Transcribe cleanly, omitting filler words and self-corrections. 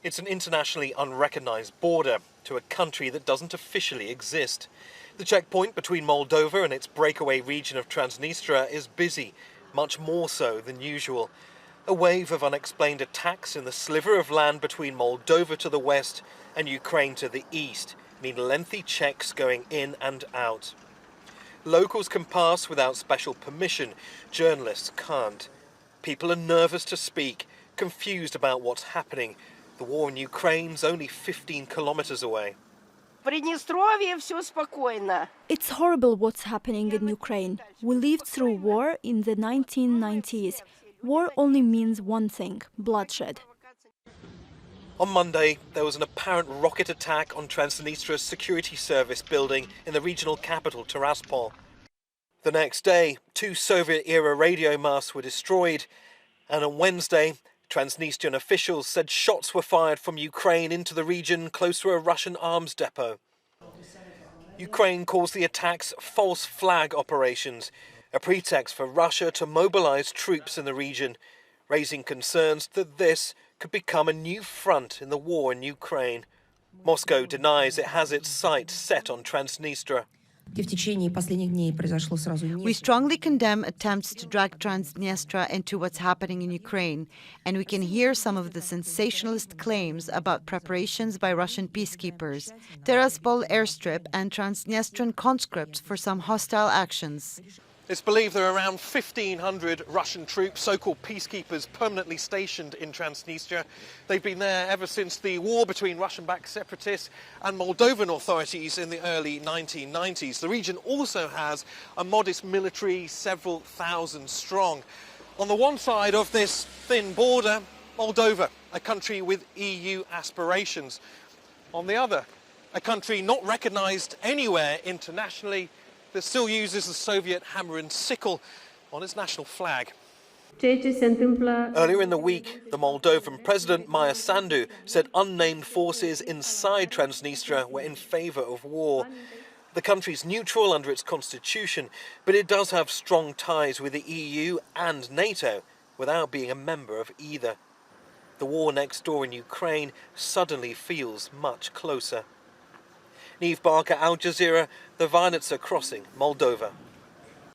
It's an internationally unrecognised border to a country that doesn't officially exist. The checkpoint between Moldova and its breakaway region of Transnistria is busy, much more so than usual. A wave of unexplained attacks in the sliver of land between Moldova to the west and Ukraine to the east mean lengthy checks going in and out. Locals can pass without special permission. Journalists can't. People are nervous to speak, confused about what's happening. The war in Ukraine's only 15 kilometers away. It's horrible what's happening in Ukraine. We lived through war in the 1990s. War only means one thing: bloodshed. On Monday, there was an apparent rocket attack on Transnistria's security service building in the regional capital, Tiraspol. The next day, 2 Soviet-era radio masts were destroyed, and on Wednesday, Transnistrian officials said shots were fired from Ukraine into the region close to a Russian arms depot. Ukraine calls the attacks false flag operations, a pretext for Russia to mobilize troops in the region, raising concerns that this could become a new front in the war in Ukraine. Moscow denies it has its sights set on Transnistria. We strongly condemn attempts to drag Transdniestria into what's happening in Ukraine, and we can hear some of the sensationalist claims about preparations by Russian peacekeepers, Tiraspol airstrip and Transnistrian conscripts for some hostile actions. It's believed there are around 1,500 Russian troops, so-called peacekeepers, permanently stationed in Transnistria. They've been there ever since the war between Russian-backed separatists and Moldovan authorities in the early 1990s. The region also has a modest military, several thousand strong. On the one side of this thin border, Moldova, a country with EU aspirations. On the other, a country not recognised anywhere internationally, that still uses the Soviet hammer and sickle on its national flag. Earlier in the week, the Moldovan president, Maia Sandu, said unnamed forces inside Transnistria were in favour of war. The country's neutral under its constitution, but it does have strong ties with the EU and NATO, without being a member of either. The war next door in Ukraine suddenly feels much closer. Neave, Al Jazeera, the VARNITA crossing, Moldova.